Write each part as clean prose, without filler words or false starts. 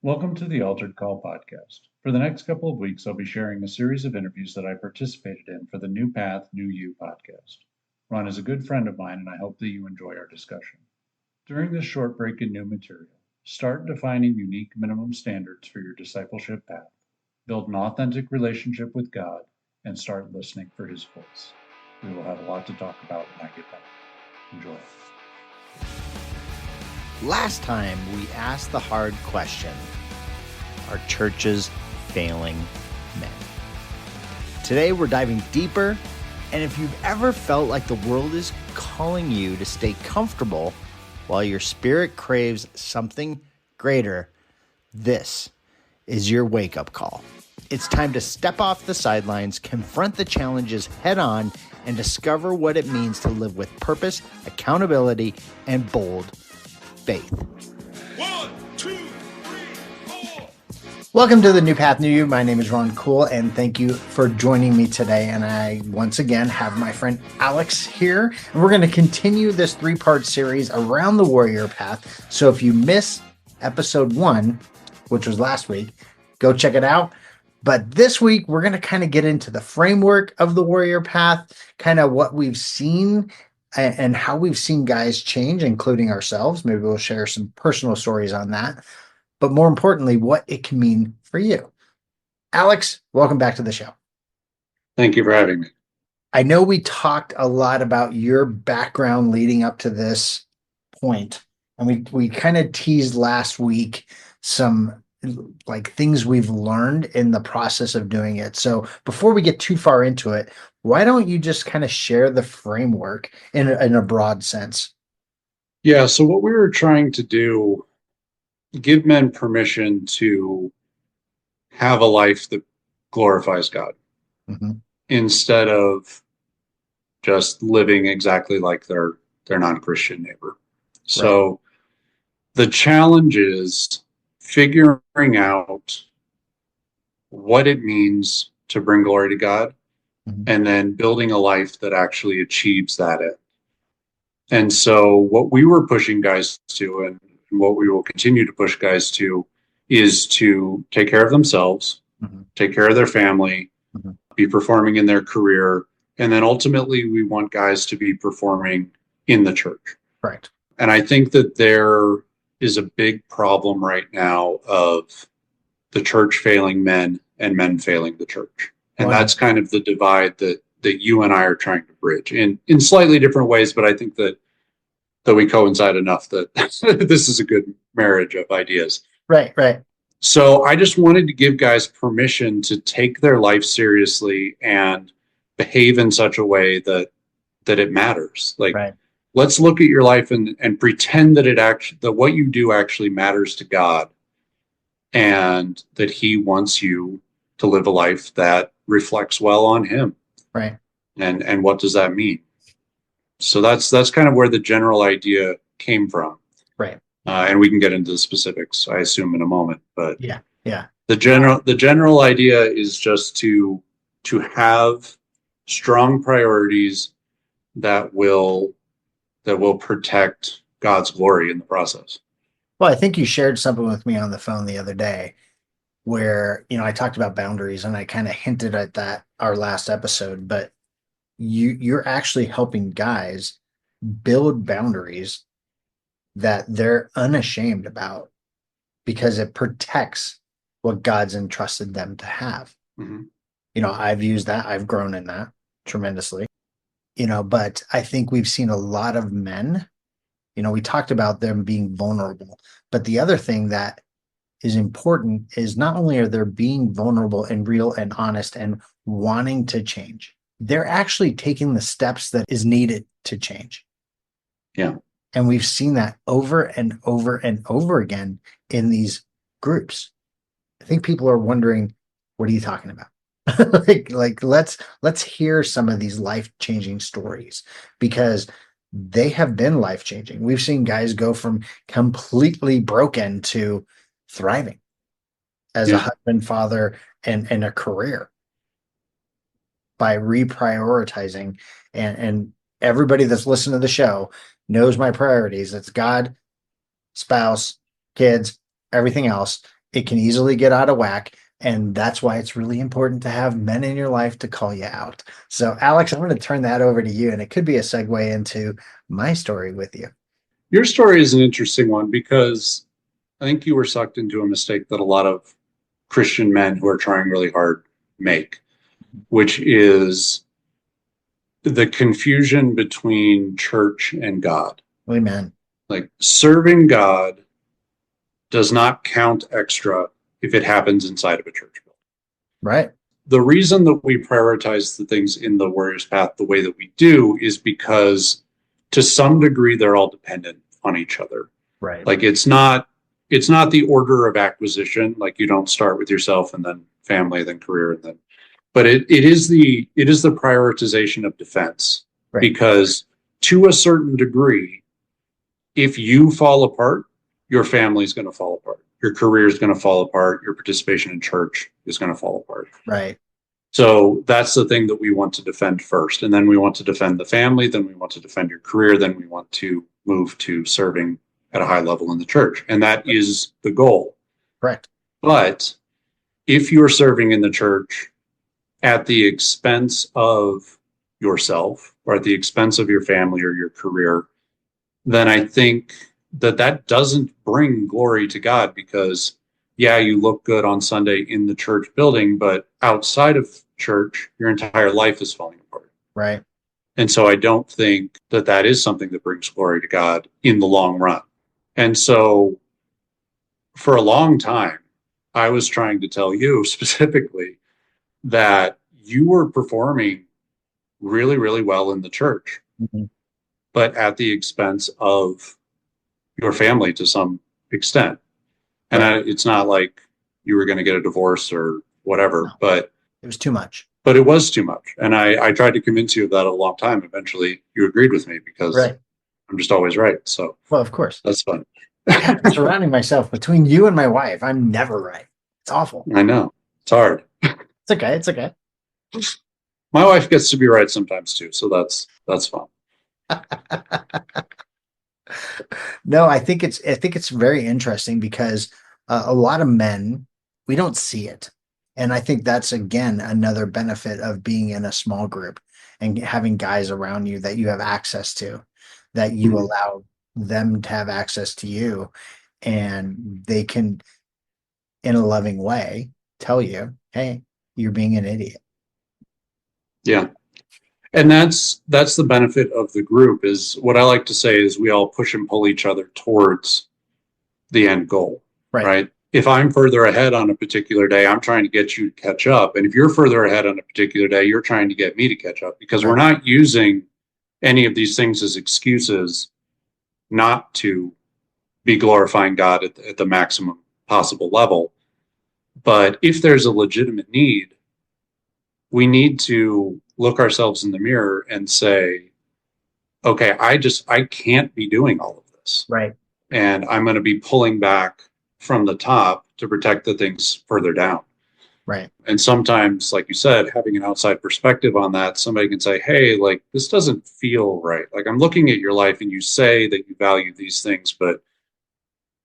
Welcome to the Altered Call podcast. For the next couple of weeks, I'll be sharing a series of interviews that I participated in for the New Path, New You podcast. Ron is a good friend of mine, and I hope that you enjoy our discussion. During this short break in new material, start defining unique minimum standards for your discipleship path, build an authentic relationship with God, and start listening for His voice. We will have a lot to talk about when I get back. Enjoy. Last time we asked the hard question, are churches failing men? Today we're diving deeper, and if you've ever felt like the world is calling you to stay comfortable while your spirit craves something greater, this is your wake-up call. It's time to step off the sidelines, confront the challenges head on, and discover what it means to live with purpose, accountability, and bold faith. 1, 2, 3, 4. Welcome to the New Path, New You. My name is Ron Cool, and thank you for joining me today. And I, once again, have my friend Alex here. And we're going to continue this 3-part series around the warrior path. So if you miss episode 1, which was last week, go check it out. But this week, we're going to kind of get into the framework of the warrior path, kind of what we've seen and how we've seen guys change, including ourselves. Maybe we'll share some personal stories on that. But more importantly, what it can mean for you. Alex, welcome back to the show. Thank you for having me. I know we talked a lot about your background leading up to this point, and we kind of teased last week some like things we've learned in the process of doing it. So before we get too far into it, why don't you just kind of share the framework in a broad sense? Yeah, so what we were trying to do, give men permission to have a life that glorifies God instead of just living exactly like their non-Christian neighbor. So the challenge is figuring out what it means to bring glory to God and then building a life that actually achieves that end. And so what we were pushing guys to, and what we will continue to push guys to, is to take care of themselves, take care of their family, be performing in their career, and then ultimately we want guys to be performing in the church. Right. And I think that there is a big problem right now of the church failing men and men failing the church. And that's kind of the divide that you and I are trying to bridge in slightly different ways, but I think that we coincide enough that this is a good marriage of ideas. Right. So I just wanted to give guys permission to take their life seriously and behave in such a way that it matters. Like, let's look at your life and pretend that what you do actually matters to God, and that He wants you to live a life that reflects well on Him. Right. And what does that mean? So that's kind of where the general idea came from. Right. And we can get into the specifics, I assume, in a moment. But yeah. The general idea is just to have strong priorities that will protect God's glory in the process. Well, I think you shared something with me on the phone the other day where, I talked about boundaries, and I kind of hinted at that our last episode, but you're actually helping guys build boundaries that they're unashamed about because it protects what God's entrusted them to have. I've used that. I've grown in that tremendously, but I think we've seen a lot of men, we talked about them being vulnerable, but the other thing that is important is not only are they being vulnerable and real and honest and wanting to change, they're actually taking the steps that is needed to change. Yeah. And we've seen that over and over and over again in these groups. I think people are wondering, what are you talking about? like let's hear some of these life-changing stories, because they have been life-changing. We've seen guys go from completely broken to thriving as a husband, father, and a career by reprioritizing. And everybody that's listened to the show knows my priorities. It's God, spouse, kids, everything else. it can easily get out of whack. And that's why it's really important to have men in your life to call you out. So, Alex, I'm going to turn that over to you, and it could be a segue into my story with you. Your story is an interesting one because I think you were sucked into a mistake that a lot of Christian men who are trying really hard make, which is the confusion between church and God. Amen. Like, serving God does not count extra if it happens inside of a church building. Right. The reason that we prioritize the things in the Warrior's Path the way that we do is because to some degree they're all dependent on each other. Right. Like, it's not the order of acquisition. Like, you don't start with yourself and then family, then career, and then, but it is the prioritization of defense. Right. Because to a certain degree, if you fall apart, your family's going to fall apart. Your career is going to fall apart. Your participation in church is going to fall apart. Right. So that's the thing that we want to defend first. And then we want to defend the family. Then we want to defend your career. Then we want to move to serving at a high level in the church. And that is the goal. Correct. But if you're serving in the church at the expense of yourself or at the expense of your family or your career, then I think that doesn't bring glory to God, because yeah, you look good on Sunday in the church building, but outside of church, your entire life is falling apart. Right. And so I don't think that is something that brings glory to God in the long run. And so for a long time, I was trying to tell you specifically that you were performing really, really well in the church, but at the expense of your family to some extent. And it's not like you were going to get a divorce or whatever, but it was too much. But it was too much. And I tried to convince you of that a long time. Eventually, you agreed with me because I'm just always right. So, well, of course. That's fun. Surrounding myself between you and my wife, I'm never right. It's awful. I know. It's hard. It's okay. It's okay. My wife gets to be right sometimes too. So that's fun. No, I think it's very interesting because a lot of men, we don't see it. And I think that's, again, another benefit of being in a small group and having guys around you that you have access to, that you allow them to have access to you, and they can, in a loving way, tell you, hey, you're being an idiot. Yeah. And that's the benefit of the group. Is what I like to say is we all push and pull each other towards the end goal, right? If I'm further ahead on a particular day, I'm trying to get you to catch up. And if you're further ahead on a particular day, you're trying to get me to catch up, because we're not using any of these things as excuses not to be glorifying God at the maximum possible level. But if there's a legitimate need, we need to look ourselves in the mirror and say, okay, I can't be doing all of this. Right. And I'm going to be pulling back from the top to protect the things further down. Right. And sometimes, like you said, having an outside perspective on that, somebody can say, hey, like, this doesn't feel right. Like, I'm looking at your life and you say that you value these things, but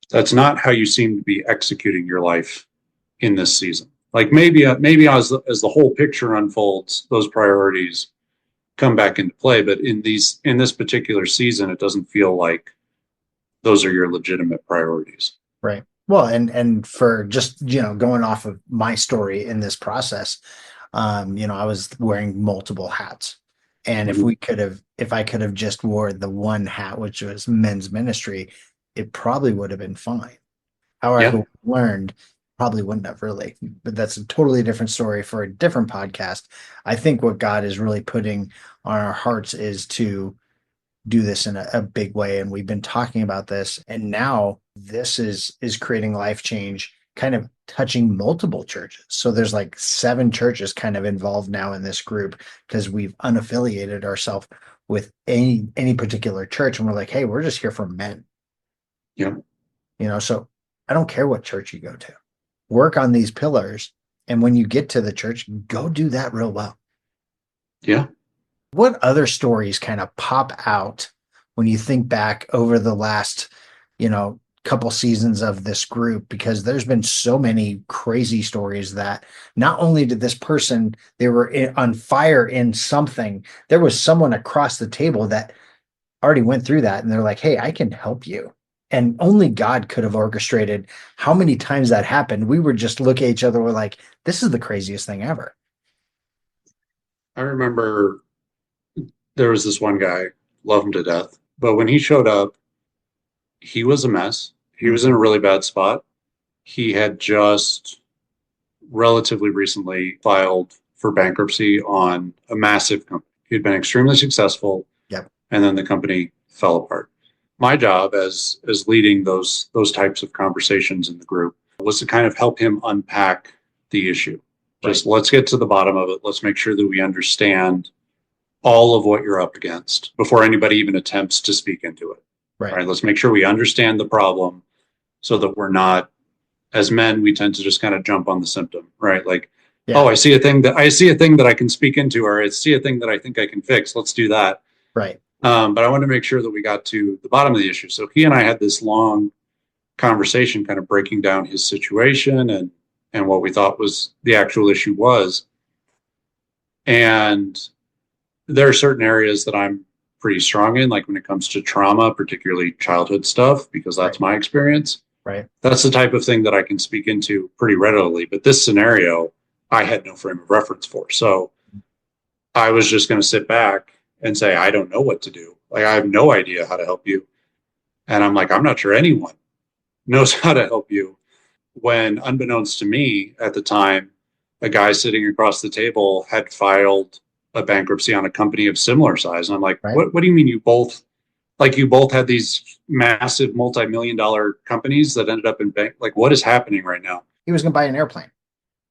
that's not how you seem to be executing your life in this season. Like, maybe as the whole picture unfolds, those priorities come back into play. But in this particular season, it doesn't feel like those are your legitimate priorities. Right. Well, and for just, going off of my story in this process, I was wearing multiple hats. And if I could have just wore the one hat, which was men's ministry, it probably would have been fine. However, learned probably wouldn't have really, but that's a totally different story for a different podcast. I think what God is really putting on our hearts is to do this in a big way. And we've been talking about this, and now this is creating life change, kind of touching multiple churches. So there's like 7 churches kind of involved now in this group, because we've unaffiliated ourselves with any particular church. And we're like, hey, we're just here for men. Yeah. So I don't care what church you go to. Work on these pillars. And when you get to the church, go do that real well. Yeah. What other stories kind of pop out when you think back over the last, couple seasons of this group, because there's been so many crazy stories that not only did this person, they were on fire in something, there was someone across the table that already went through that, and they're like, hey, I can help you. And only God could have orchestrated how many times that happened. We would just look at each other, we're like, this is the craziest thing ever. I remember there was this one guy, love him to death, but when he showed up, he was a mess. He was in a really bad spot. He had just relatively recently filed for bankruptcy on a massive company. He'd been extremely successful. Yep. And then the company fell apart. My job as leading those types of conversations in the group was to kind of help him unpack the issue. Just let's get to the bottom of it. Let's make sure that we understand all of what you're up against before anybody even attempts to speak into it. Right. Let's make sure we understand the problem so that we're not, as men, we tend to just kind of jump on the symptom, right? Like, oh, I see a thing that I can speak into, or I see a thing that I think I can fix. Let's do that. Right. But I wanted to make sure that we got to the bottom of the issue. So he and I had this long conversation, kind of breaking down his situation and what we thought was the actual issue was. And there are certain areas that I'm pretty strong in, like when it comes to trauma, particularly childhood stuff, because that's my experience. Right. That's the type of thing that I can speak into pretty readily. But this scenario, I had no frame of reference for. So I was just going to sit back and say, I don't know what to do. Like, I have no idea how to help you. And I'm like, I'm not sure anyone knows how to help you. When, unbeknownst to me at the time, a guy sitting across the table had filed a bankruptcy on a company of similar size. And I'm like, what do you mean you both had these massive multi-million-dollar companies that ended up in bank? Like, what is happening right now? He was going to buy an airplane.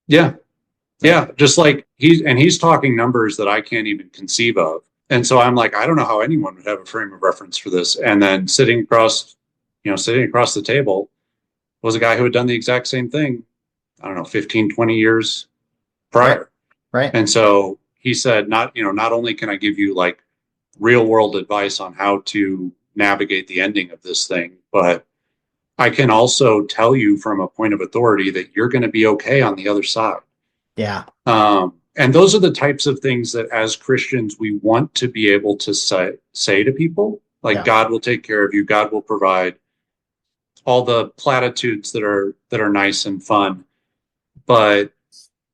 Yeah. Yeah. Just like he's talking numbers that I can't even conceive of. And so I'm like, I don't know how anyone would have a frame of reference for this. And then sitting across the table was a guy who had done the exact same thing, I don't know, 15, 20 years prior. Right. And so he said, not only can I give you like real world advice on how to navigate the ending of this thing, but I can also tell you from a point of authority that you're going to be okay on the other side. Yeah. And those are the types of things that as Christians, we want to be able to say to people, like, God will take care of you. God will provide, all the platitudes that are nice and fun. But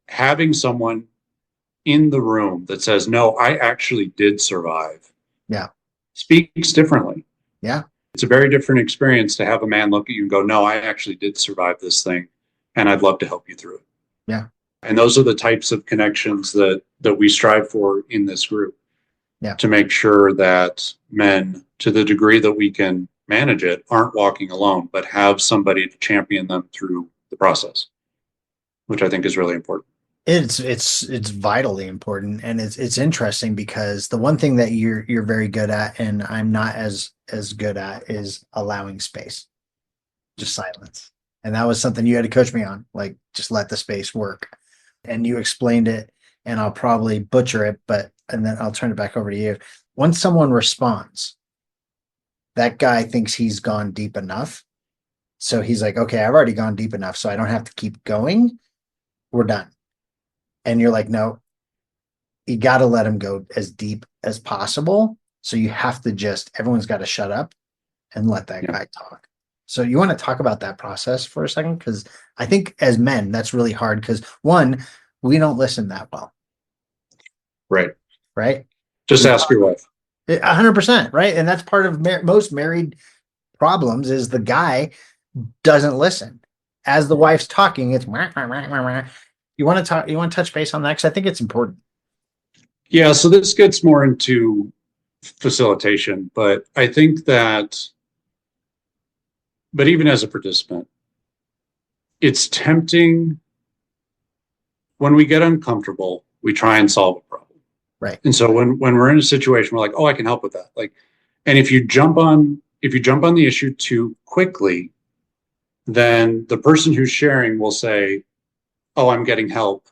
having someone in the room that says, no, I actually did survive. Yeah. Speaks differently. Yeah. It's a very different experience to have a man look at you and go, no, I actually did survive this thing, and I'd love to help you through it. Yeah. And those are the types of connections that we strive for in this group. Yeah. To make sure that men, to the degree that we can manage it, aren't walking alone, but have somebody to champion them through the process, which I think is really important. It's vitally important, and it's interesting because the one thing that you're very good at, and I'm not as good at, is allowing space, just silence. And that was something you had to coach me on, like, just let the space work. And you explained it, and I'll probably butcher it, and then I'll turn it back over to you. Once someone responds, that guy thinks he's gone deep enough. So he's like, okay, I've already gone deep enough, so I don't have to keep going. We're done. And you're like, no, you got to let him go as deep as possible. So you have to everyone's got to shut up and let that guy talk. So you want to talk about that process for a second? Because I think as men, that's really hard because, one, we don't listen that well. Right. Just ask your wife. 100%. Right. And that's part of most married problems is the guy doesn't listen. As the wife's talking, it's you want to touch base on that? Because I think it's important. Yeah. So this gets more into facilitation, but I think that, but even as a participant, it's tempting when we get uncomfortable, we try and solve a problem. Right. And so when we're in a situation, we're like, oh, I can help with that. Like, and if you jump on the issue too quickly, then the person who's sharing will say, oh, I'm getting help.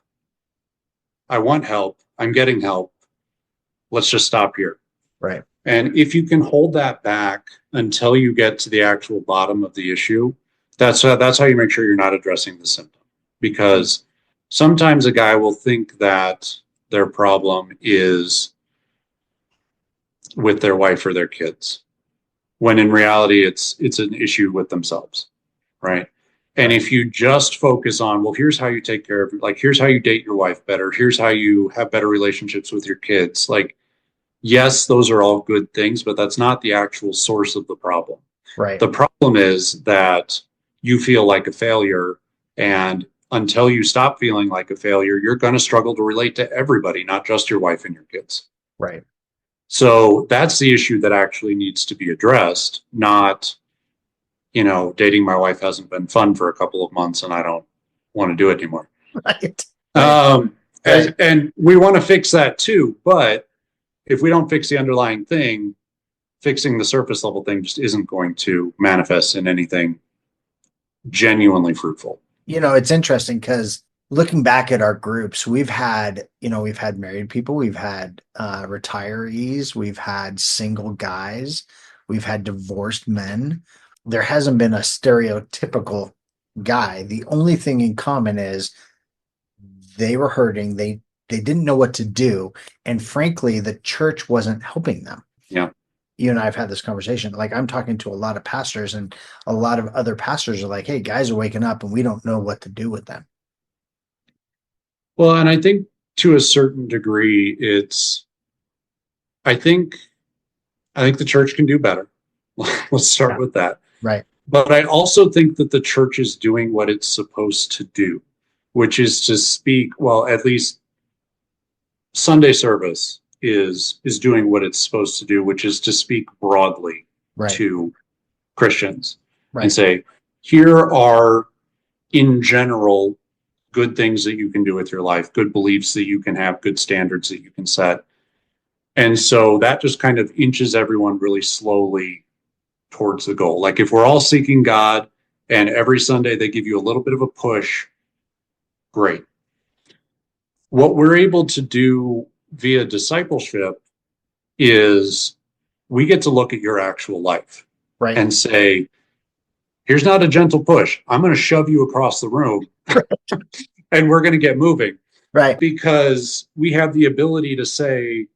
I want help. I'm getting help. Let's just stop here. Right. And if you can hold that back until you get to the actual bottom of the issue, that's how you make sure you're not addressing the symptom. Because sometimes a guy will think that their problem is with their wife or their kids, when in reality it's an issue with themselves, right? And if you just focus on, well, here's how you take care of, like, here's how you date your wife better, here's how you have better relationships with your kids, like, yes, those are all good things, but that's not the actual source of the problem. Right. The problem is that you feel like a failure, and until you stop feeling like a failure, you're going to struggle to relate to everybody, not just your wife and your kids. Right. So that's the issue that actually needs to be addressed, not, dating my wife hasn't been fun for a couple of months and I don't want to do it anymore. Right. And we want to fix that too, but if we don't fix the underlying thing, fixing the surface level thing just isn't going to manifest in anything genuinely fruitful. It's interesting because looking back at our groups, we've had married people, we've had retirees, we've had single guys, we've had divorced men. There hasn't been a stereotypical guy. The only thing in common is they were hurting. They didn't know what to do. And frankly, the church wasn't helping them. Yeah. You and I have had this conversation. Like, I'm talking to a lot of pastors, and a lot of other pastors are like, hey, guys are waking up and we don't know what to do with them. Well, and I think to a certain degree, I think the church can do better. Let's start with that. Right. But I also think that the church is doing what it's supposed to do, which is to speak, well, at least Sunday service is doing what it's supposed to do, which is to speak broadly to Christians and say, here are, in general, good things that you can do with your life, good beliefs that you can have, good standards that you can set. And so that just kind of inches everyone really slowly towards the goal. Like, if we're all seeking God and every Sunday they give you a little bit of a push, great. What we're able to do via discipleship is we get to look at your actual life and say, here's not a gentle push. I'm going to shove you across the room and we're going to get moving. Right. Because we have the ability to say,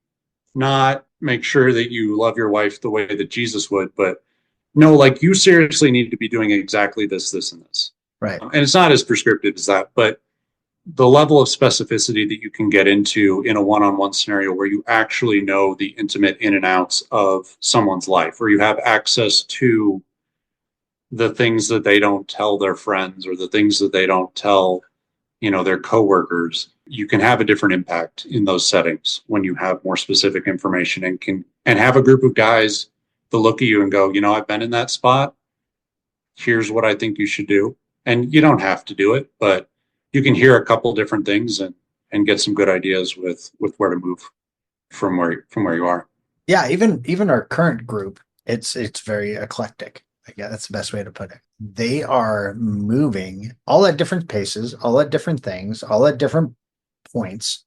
not make sure that you love your wife the way that Jesus would, but no, like, you seriously need to be doing exactly this, this, and this. Right. And it's not as prescriptive as that, but the level of specificity that you can get into in a one-on-one scenario where you actually know the intimate in and outs of someone's life, where you have access to the things that they don't tell their friends or the things that they don't tell, their coworkers, you can have a different impact in those settings when you have more specific information and have a group of guys to look at you and go, I've been in that spot. Here's what I think you should do. And you don't have to do it, but you can hear a couple different things and get some good ideas with where to move from where you are. Yeah, even our current group, it's very eclectic. Yeah, that's the best way to put it. They are moving all at different paces, all at different things, all at different points,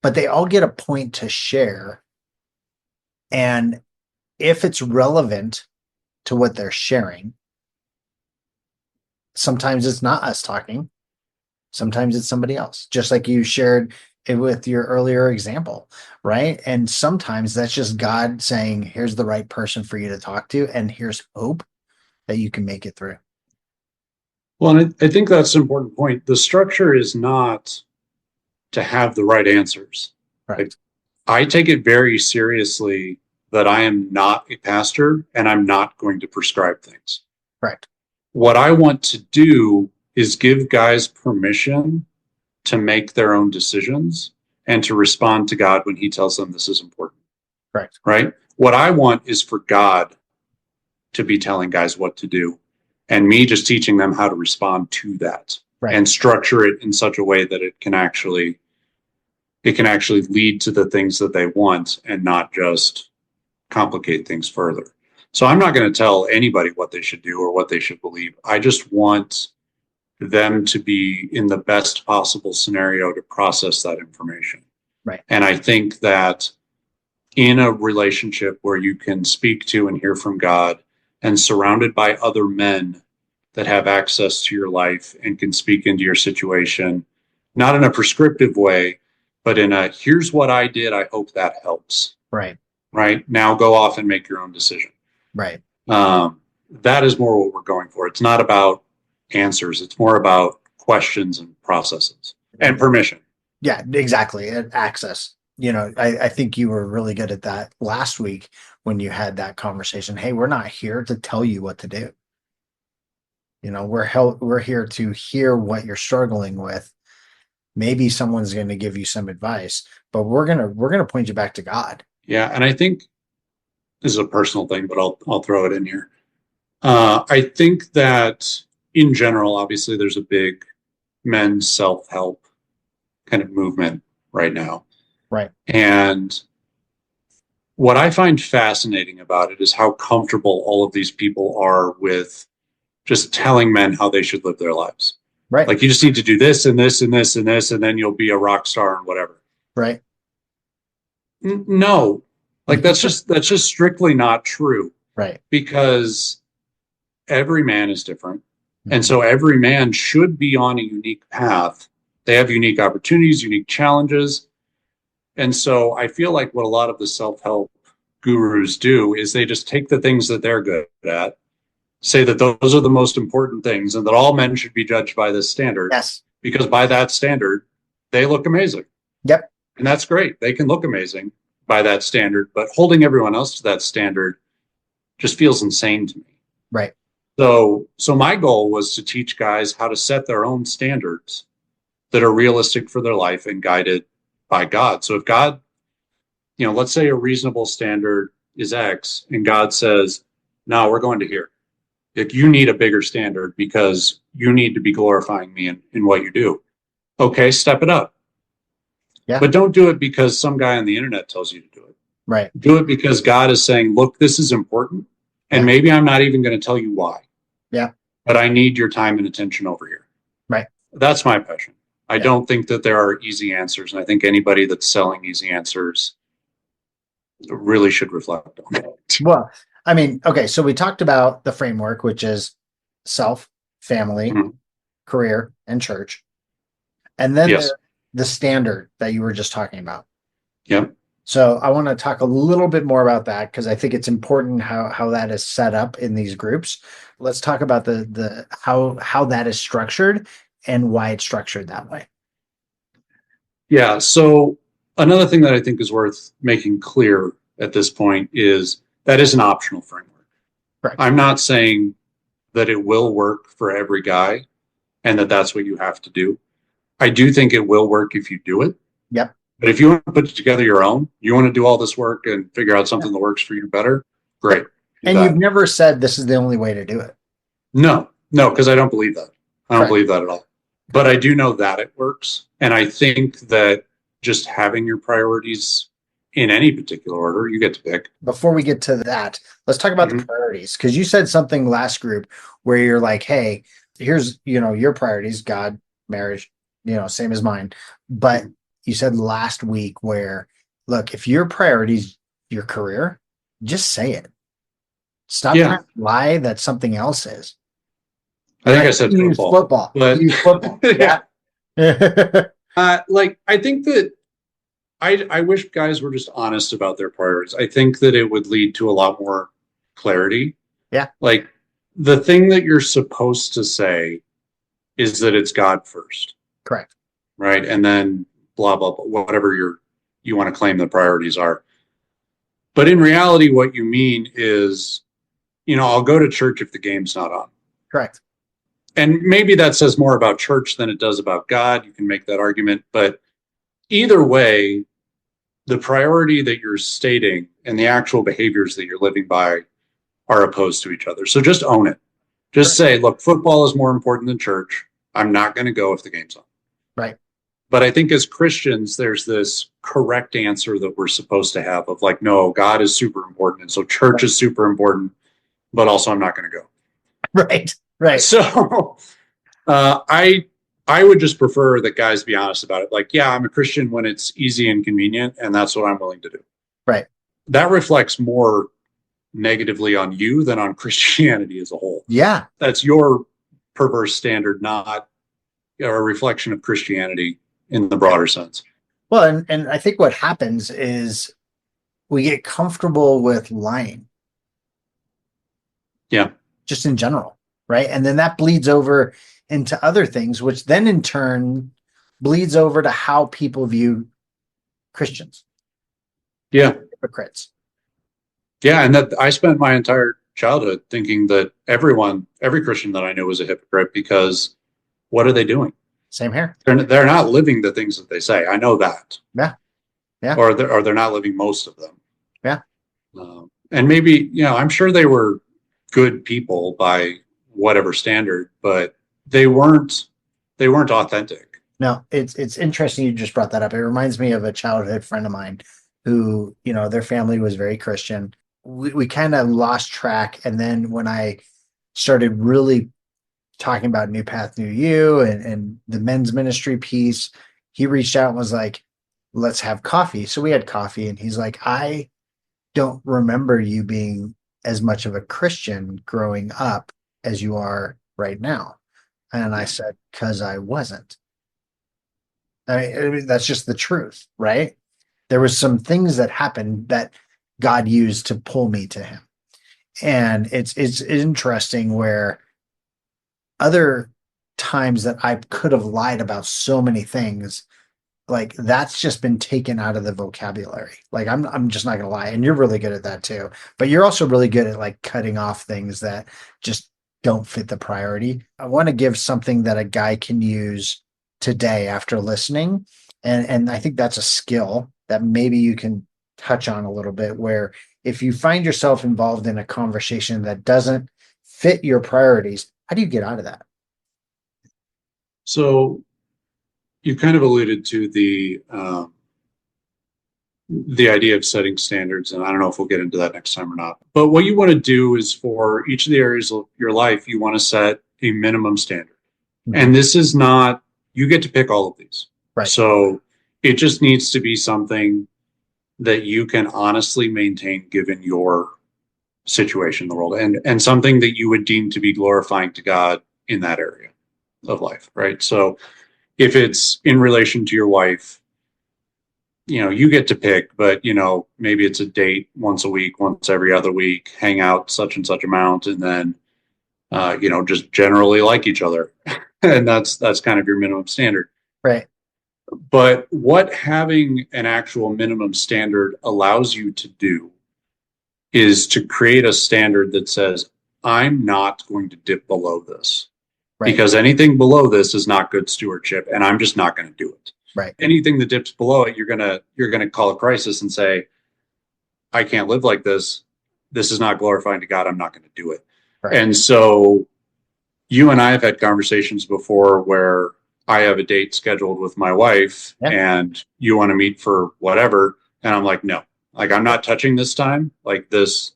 but they all get a point to share. And if it's relevant to what they're sharing, sometimes it's not us talking. Sometimes it's somebody else, just like you shared it with your earlier example, right? And sometimes that's just God saying, here's the right person for you to talk to, and here's hope that you can make it through. Well, and I think that's an important point. The structure is not to have the right answers. Right. Like, I take it very seriously that I am not a pastor and I'm not going to prescribe things. Right. What I want to do is give guys permission to make their own decisions and to respond to God when he tells them this is important. Right. Right. What I want is for God to be telling guys what to do and me just teaching them how to respond to that and structure it in such a way that it can actually lead to the things that they want and not just complicate things further. So I'm not going to tell anybody what they should do or what they should believe. I just want them to be in the best possible scenario to process that information. Right. And I think that in a relationship where you can speak to and hear from God and surrounded by other men that have access to your life and can speak into your situation, not in a prescriptive way, but in a, here's what I did, I hope that helps. Right. Right. Now go off and make your own decision. Right. That is more what we're going for. It's not about answers. It's more about questions and processes and permission. Yeah, exactly. And access. I think you were really good at that last week when you had that conversation. Hey, we're not here to tell you what to do. We're here to hear what you're struggling with. Maybe someone's going to give you some advice, but we're gonna point you back to God. Yeah, and I think this is a personal thing, but I'll throw it in here. I think that in general, obviously, there's a big men's self-help kind of movement right now. Right. And what I find fascinating about it is how comfortable all of these people are with just telling men how they should live their lives. Right. Like, you just need to do this and this and this and this, and then you'll be a rock star and whatever. Right. No, like that's just strictly not true. Right. Because every man is different. And so every man should be on a unique path. They have unique opportunities, unique challenges. And so I feel like what a lot of the self-help gurus do is they just take the things that they're good at, say that those are the most important things, and that all men should be judged by this standard. Yes. Because by that standard, they look amazing. Yep. And that's great. They can look amazing by that standard, but holding everyone else to that standard just feels insane to me. Right. So my goal was to teach guys how to set their own standards that are realistic for their life and guided by God. So if God, let's say a reasonable standard is X, and God says, no, we're going to here. Like, you need a bigger standard because you need to be glorifying me in what you do. Okay, step it up. Yeah. But don't do it because some guy on the internet tells you to do it. Right. Do it because God is saying, look, this is important. And maybe I'm not even going to tell you why. Yeah. But I need your time and attention over here. Right. That's my passion. I don't think that there are easy answers. And I think anybody that's selling easy answers really should reflect on it. Well, I mean, okay, so we talked about the framework, which is self, family, career, and church. And then the standard that you were just talking about. Yep. So I want to talk a little bit more about that because I think it's important how that is set up in these groups. Let's talk about the how that is structured and why it's structured that way. Yeah. So another thing that I think is worth making clear at this point is that is an optional framework. Correct. I'm not saying that it will work for every guy and that that's what you have to do. I do think it will work if you do it. Yep. But if you want to put together your own, you want to do all this work and figure out something that works for you better, great. And you've never said this is the only way to do it. No, because I don't believe that. I don't believe that at all. But I do know that it works. And I think that just having your priorities in any particular order, you get to pick. Before we get to that, let's talk about the priorities. Because you said something last group where you're like, hey, here's, your priorities, God, marriage, same as mine. But you said last week where, look, if your priorities, your career, just say it. Stop trying to lie that something else is. I think I said football. But use football. Yeah. I think that I wish guys were just honest about their priorities. I think that it would lead to a lot more clarity. Yeah. Like, the thing that you're supposed to say is that it's God first. Correct. Right. And then blah, blah, blah, whatever you want to claim the priorities are. But in reality, what you mean is, I'll go to church if the game's not on. Correct. And maybe that says more about church than it does about God. You can make that argument. But either way, the priority that you're stating and the actual behaviors that you're living by are opposed to each other. So just own it. Just say, look, football is more important than church. I'm not going to go if the game's on. Right. But I think as Christians, there's this correct answer that we're supposed to have of like, no, God is super important. And so church is super important, but also I'm not going to go. Right. Right. So I would just prefer that guys be honest about it. Like, yeah, I'm a Christian when it's easy and convenient, and that's what I'm willing to do. Right. that reflects more negatively on you than on Christianity as a whole. Yeah. That's your perverse standard, not a reflection of Christianity in the broader sense. Well, and I think what happens is we get comfortable with lying. Yeah. Just in general, right? And then that bleeds over into other things, which then in turn bleeds over to how people view Christians. Yeah. Hypocrites. Yeah. And that I spent my entire childhood thinking that every Christian that I knew was a hypocrite, because what are they doing? Same here. They're not living the things that they say. I know that. Yeah. Yeah. Or they're not living most of them. Yeah. And maybe, I'm sure they were good people by whatever standard, but they weren't authentic. No, it's interesting you just brought that up. It reminds me of a childhood friend of mine who, their family was very Christian. We kind of lost track. And then when I started really talking about New Path, New You and the men's ministry piece, he reached out and was like, let's have coffee. So we had coffee, and he's like, I don't remember you being as much of a Christian growing up as you are right now. And I said, because I wasn't. I mean, that's just the truth, right? There was some things that happened that God used to pull me to him. And it's interesting where other times that I could have lied about so many things, like that's just been taken out of the vocabulary. Like I'm just not gonna lie. And you're really good at that too. But you're also really good at like cutting off things that just don't fit the priority. I want to give something that a guy can use today after listening. And I think that's a skill that maybe you can touch on a little bit, where if you find yourself involved in a conversation that doesn't fit your priorities, how do you get out of that? So you kind of alluded to the idea of setting standards, and I don't know if we'll get into that next time or not. But what you want to do is, for each of the areas of your life, you want to set a minimum standard. Mm-hmm. And this is not, you get to pick all of these. Right. So it just needs to be something that you can honestly maintain given your situation in the world, and something that you would deem to be glorifying to God in that area of life, right? So if it's in relation to your wife, you get to pick, but maybe it's a date once a week, once every other week, hang out such and such amount, and then just generally like each other. And that's kind of your minimum standard. Right. But what having an actual minimum standard allows you to do is to create a standard that says, I'm not going to dip below this. Right. Because anything below this is not good stewardship, and I'm just not going to do it. Right. Anything that dips below it, you're gonna call a crisis and say, I can't live like this. This is not glorifying to God. I'm not going to do it. Right. And so you and I have had conversations before where I have a date scheduled with my wife, and you want to meet for whatever. And I'm like, no, like I'm not touching this time. Like this,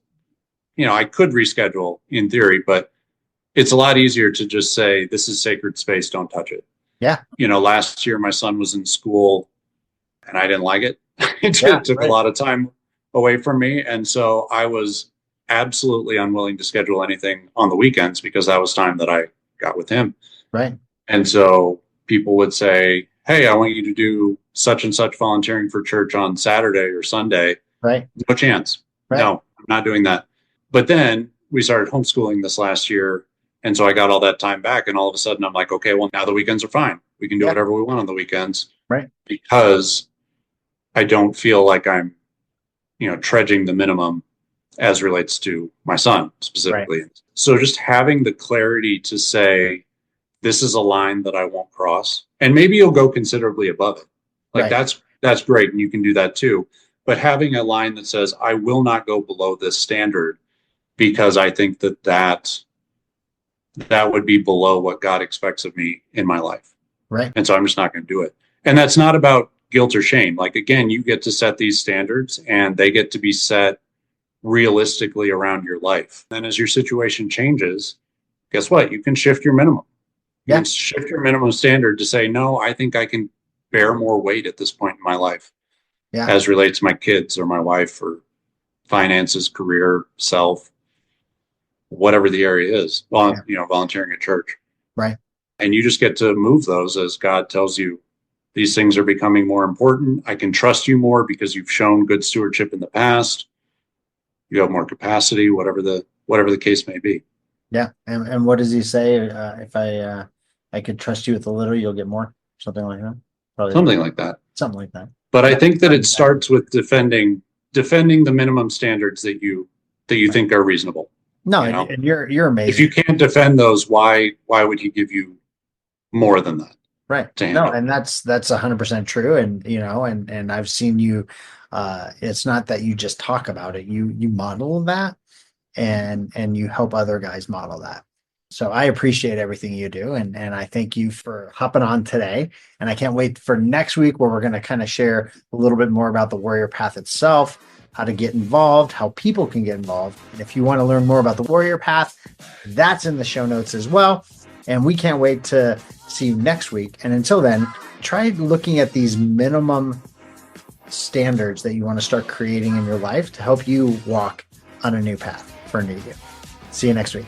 I could reschedule in theory, but it's a lot easier to just say, this is sacred space. Don't touch it. Yeah. Last year my son was in school and I didn't like it. It took a lot of time away from me. And so I was absolutely unwilling to schedule anything on the weekends, because that was time that I got with him. Right. And so people would say, hey, I want you to do such and such volunteering for church on Saturday or Sunday. Right. No chance. Right. No, I'm not doing that. But then we started homeschooling this last year. And so I got all that time back, and all of a sudden I'm like, okay, well, now the weekends are fine. We can do whatever we want on the weekends. Right. Because I don't feel like I'm, trudging the minimum as relates to my son specifically. Right. So just having the clarity to say, this is a line that I won't cross, and maybe you'll go considerably above it. Like that's great. And you can do that too. But having a line that says, I will not go below this standard, because I think that would be below what God expects of me in my life. Right. And so I'm just not going to do it. And that's not about guilt or shame. Like, again, you get to set these standards, and they get to be set realistically around your life. Then as your situation changes, guess what? You can shift your minimum. You can shift your minimum standard to say, no, I think I can bear more weight at this point in my life, as relates to my kids or my wife or finances, career, self, whatever the area is, volunteering at church. Right. And you just get to move those as God tells you these things are becoming more important. I can trust you more because you've shown good stewardship in the past. You have more capacity, whatever the case may be. Yeah. And what does he say? If I could trust you with a little, you'll get more. Something like that. Probably Something like that. Something like that. But I think that it starts with defending the minimum standards that you think are reasonable. No, and you're amazing. If you can't defend those, why would he give you more than that? Right. No, and that's 100% true. And, and I've seen you, it's not that you just talk about it, you model that and you help other guys model that. So I appreciate everything you do. And I thank you for hopping on today. And I can't wait for next week where we're going to kind of share a little bit more about the Warrior Path itself, how to get involved, how people can get involved. And if you want to learn more about the Warrior Path, that's in the show notes as well. And we can't wait to see you next week. And until then, try looking at these minimum standards that you want to start creating in your life to help you walk on a new path for a new you. See you next week.